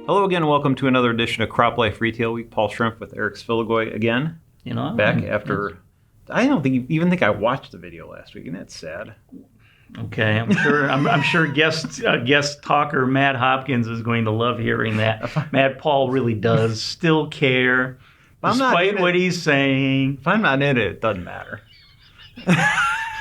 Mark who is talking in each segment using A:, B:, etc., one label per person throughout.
A: Hello again, welcome to another edition of CropLife Retail Week. Paul Schrimpf with Eric Sfiligoj again. Back after, I don't even think I watched the video last week, and that's sad.
B: Okay, I'm sure guest talker Matt Hopkins is going to love hearing that. Matt, Paul really does still care, despite what he's saying.
A: If I'm not in it, it doesn't matter.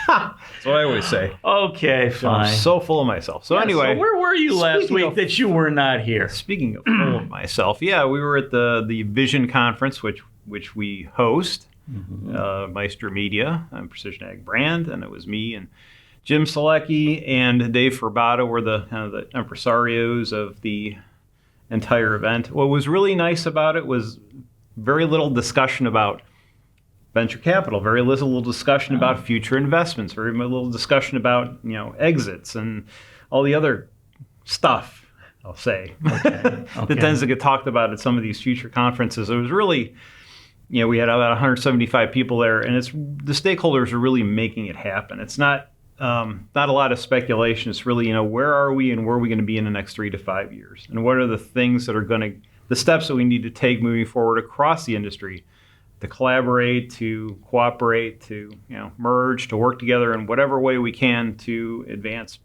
A: That's what I always say.
B: Okay, fine.
A: I'm so full of myself. So anyway.
B: So where were you last week that you were not here?
A: Speaking of full of myself, we were at the Vision Conference, which we host, Meister Media, PrecisionAg brand, and it was me and Jim Selecki and Dave Ferbato were the impresarios of the entire event. What was really nice about it was very little discussion about venture capital, very little discussion about future investments, very little discussion about exits and all the other stuff, I'll say, that tends to get talked about at some of these future conferences. It was really, we had about 175 people there, and the stakeholders are really making it happen. It's not a lot of speculation. It's really, where are we and where are we going to be in the next 3 to 5 years, and what are the things that are the steps that we need to take moving forward across the industry to collaborate, to cooperate, to merge, to work together in whatever way we can to advance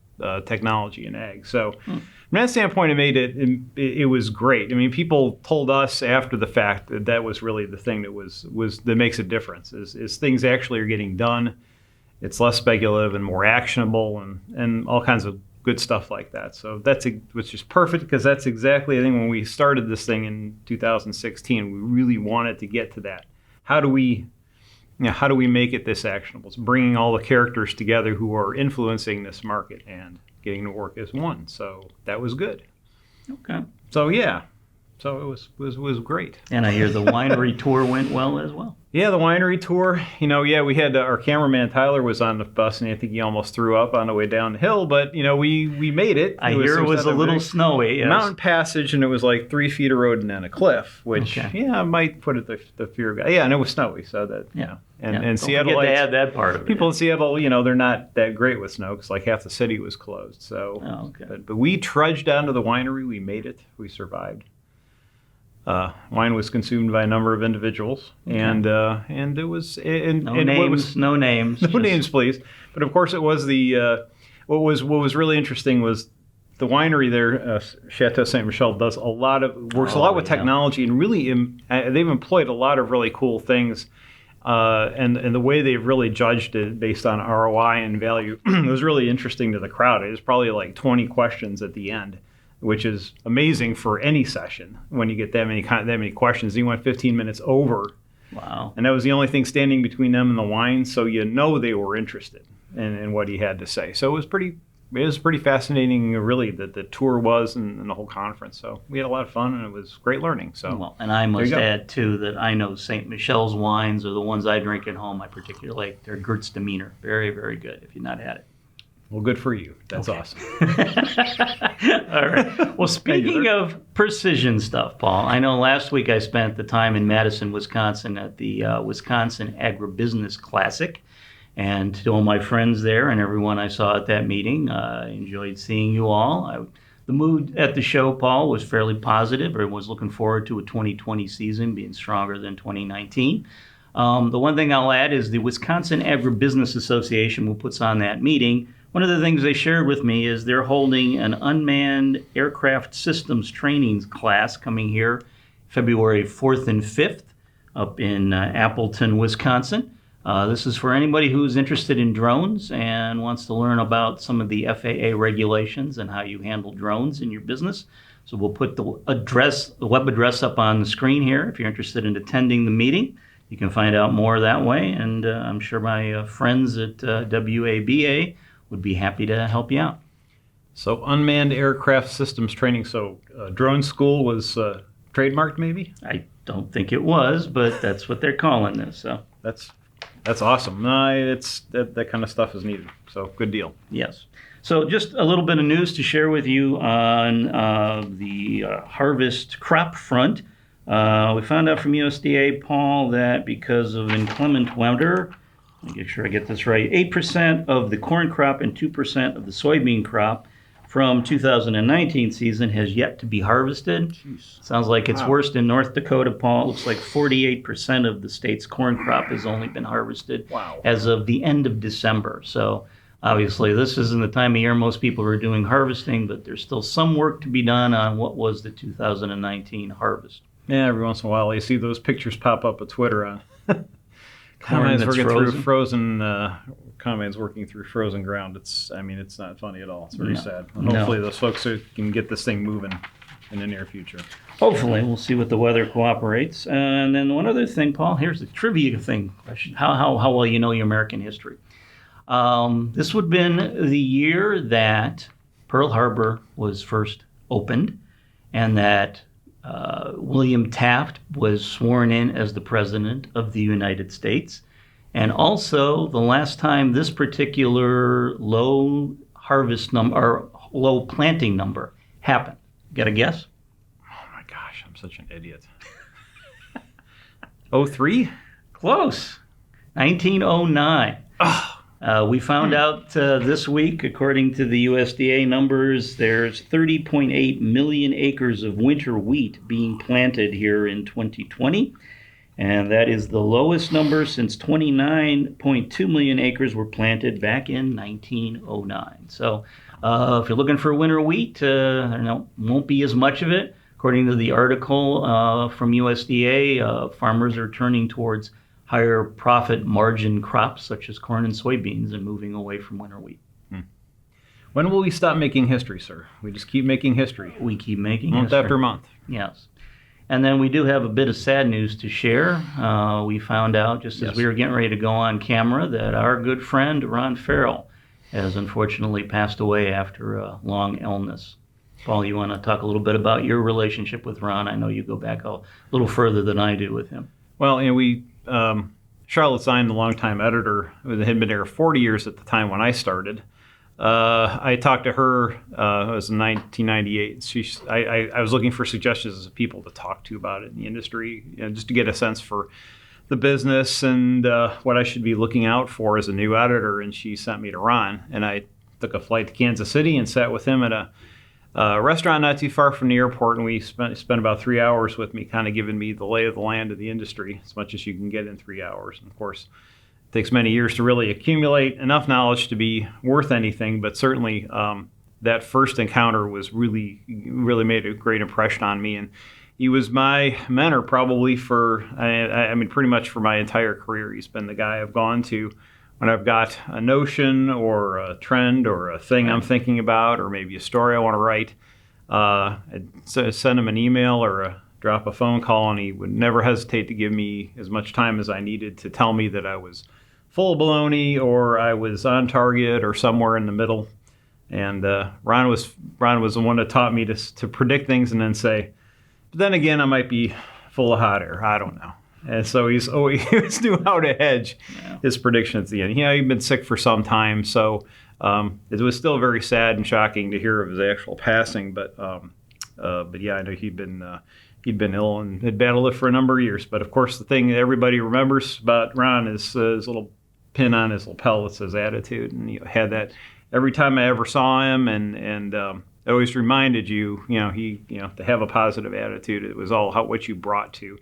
A: technology in ag. So from that standpoint, it was great. I mean, people told us after the fact that was really the thing that makes a difference is things actually are getting done. It's less speculative and more actionable and all kinds of good stuff like that. So which is perfect because that's exactly, I think, when we started this thing in 2016, we really wanted to get to that. How do we make it this actionable? It's bringing all the characters together who are influencing this market and getting to work as one. So that was good.
B: Okay.
A: So so it was great.
B: And I hear the winery tour went well as well.
A: Yeah, the winery tour. We had our cameraman Tyler was on the bus, and I think he almost threw up on the way down the hill. But we made it.
B: I hear it was a little snowy. Yes.
A: Mountain passage, and it was like 3 feet of road and then a cliff, which I might put it the fear of God. Yeah, and it was snowy, so that And Seattle,
B: don't forget to add that part of it.
A: People in Seattle, they're not that great with snow because like half the city was closed. So, but we trudged down to the winery. We made it. We survived. Wine was consumed by a number of individuals, and it was
B: no names,
A: please. But of course, it was what was really interesting was the winery there, Chateau Saint Michel, works a lot with technology, and really they've employed a lot of really cool things. And the way they've really judged it based on ROI and value was really interesting to the crowd. It was probably like 20 questions at the end, which is amazing for any session when you get that many questions. He went 15 minutes over.
B: Wow. And
A: that was the only thing standing between them and the wine, so they were interested in what he had to say. So it was pretty fascinating, really, that the tour was and the whole conference. So we had a lot of fun, and it was great learning. So
B: and I must add, too, that I know St. Michel's wines are the ones I drink at home. I particularly like their Gewürztraminer. Very, very good, if you've not had it.
A: Well, good for you. That's awesome.
B: All right. Well, speaking of precision stuff, Paul, I know last week I spent the time in Madison, Wisconsin at the Wisconsin Agribusiness Classic. And to all my friends there and everyone I saw at that meeting, I enjoyed seeing you all. The mood at the show, Paul, was fairly positive. Everyone was looking forward to a 2020 season being stronger than 2019. The one thing I'll add is the Wisconsin Agribusiness Association, who puts on that meeting, one of the things they shared with me is they're holding an unmanned aircraft systems training class coming here February 4th and 5th up in Appleton, Wisconsin. This is for anybody who's interested in drones and wants to learn about some of the FAA regulations and how you handle drones in your business. So we'll put the web address up on the screen here if you're interested in attending the meeting. You can find out more that way, and I'm sure my friends at WABA would be happy to help you out.
A: So unmanned aircraft systems training. So drone school was trademarked, maybe?
B: I don't think it was, but that's what they're calling this. So
A: that's awesome. That kind of stuff is needed. So good deal.
B: Yes. So just a little bit of news to share with you on the harvest crop front. We found out from USDA, Paul, that because of inclement weather, let me make sure I get this right, 8% of the corn crop and 2% of the soybean crop from 2019 season has yet to be harvested.
A: Jeez.
B: Sounds like it's worst in North Dakota, Paul. It looks like 48% of the state's corn crop has only been harvested as of the end of December. So obviously this isn't the time of year most people are doing harvesting, but there's still some work to be done on what was the 2019 harvest.
A: Yeah, every once in a while you see those pictures pop up on Twitter on
B: Corn that's
A: combines working through frozen ground. It's not funny at all. It's very sad. Hopefully those folks can get this thing moving in the near future.
B: Hopefully. We'll see what the weather cooperates. And then one other thing, Paul, here's the trivia thing question. How well you know your American history. This would have been the year that Pearl Harbor was first opened and that William Taft was sworn in as the President of the United States. And also the last time this particular low harvest number or low planting number happened. Got a guess?
A: Oh my gosh, I'm such an idiot. 03?
B: Close. 1909.
A: Oh.
B: We found out this week, according to the USDA numbers, there's 30.8 million acres of winter wheat being planted here in 2020. And that is the lowest number since 29.2 million acres were planted back in 1909. So if you're looking for winter wheat, won't be as much of it. According to the article from USDA, farmers are turning towards higher profit margin crops such as corn and soybeans and moving away from winter wheat.
A: When will we stop making history, sir? We just keep making history.
B: We keep making
A: month
B: history.
A: after month.
B: Yes. And then we do have a bit of sad news to share. We found out just as we were getting ready to go on camera that our good friend Ron Farrell has unfortunately passed away after a long illness. Paul, you want to talk a little bit about your relationship with Ron? I know you go back a little further than I do with him.
A: Well, Charlotte Zine, the longtime editor, had been there 40 years at the time when I started. I talked to her, it was in 1998. I was looking for suggestions of people to talk to about it in the industry, just to get a sense for the business and what I should be looking out for as a new editor. And she sent me to Ron, and I took a flight to Kansas City and sat with him at a restaurant not too far from the airport, and we spent about 3 hours with me, kind of giving me the lay of the land of the industry, as much as you can get in 3 hours. And of course, it takes many years to really accumulate enough knowledge to be worth anything, but certainly that first encounter was really made a great impression on me. And he was my mentor probably for, pretty much for my entire career. He's been the guy I've gone to when I've got a notion or a trend or a thing I'm thinking about, or maybe a story I want to write. I'd send him an email or drop a phone call, and he would never hesitate to give me as much time as I needed to tell me that I was full of baloney or I was on target or somewhere in the middle. And Ron was the one that taught me to predict things and then say, but then again, I might be full of hot air. I don't know. And so he always knew how to hedge his prediction at the end. He'd been sick for some time, so it was still very sad and shocking to hear of his actual passing. But yeah, I know he'd been ill and had battled it for a number of years. But of course, the thing that everybody remembers about Ron is his little pin on his lapel that says attitude, and he had that every time I ever saw him, and it always reminded you, to have a positive attitude. It was all what you brought to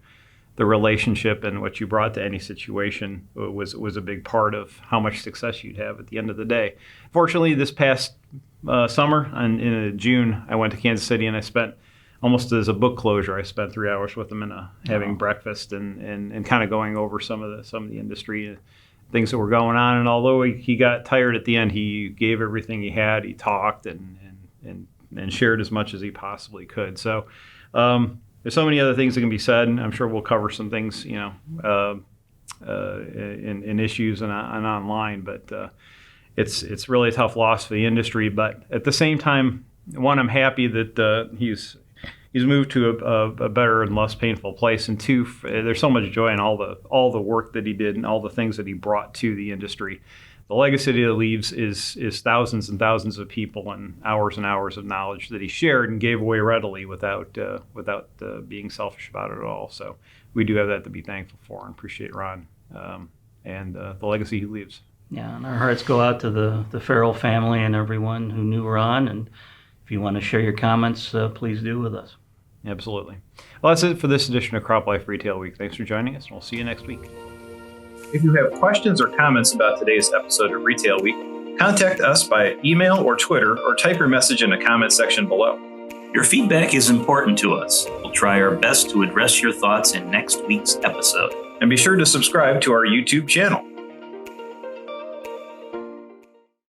A: the relationship, and what you brought to any situation was a big part of how much success you'd have at the end of the day. Fortunately, this past summer, in June, I went to Kansas City, and I spent, almost as a book closure, I spent 3 hours with him having breakfast and kind of going over some of the industry things that were going on. And although he got tired at the end, he gave everything he had. He talked and shared as much as he possibly could. So there's so many other things that can be said, and I'm sure we'll cover some things, in issues and online. But it's really a tough loss for the industry. But at the same time, one, I'm happy that he's moved to a better and less painful place, and two, there's so much joy in all the work that he did and all the things that he brought to the industry. The legacy that he leaves is thousands and thousands of people and hours of knowledge that he shared and gave away readily without being selfish about it at all. So we do have that to be thankful for, and appreciate Ron and the legacy he leaves.
B: Yeah, and our hearts go out to the Farrell family and everyone who knew Ron, and you want to share your comments, please do with us.
A: Absolutely. Well, that's it for this edition of CropLife Retail Week. Thanks for joining us, and we'll see you next week. If you have questions or comments about today's episode of Retail Week, contact us by email or Twitter, or type your message in the comment section below.
C: Your feedback is important to us. We'll try our best to address your thoughts in next week's episode.
A: And be sure to subscribe to our YouTube channel.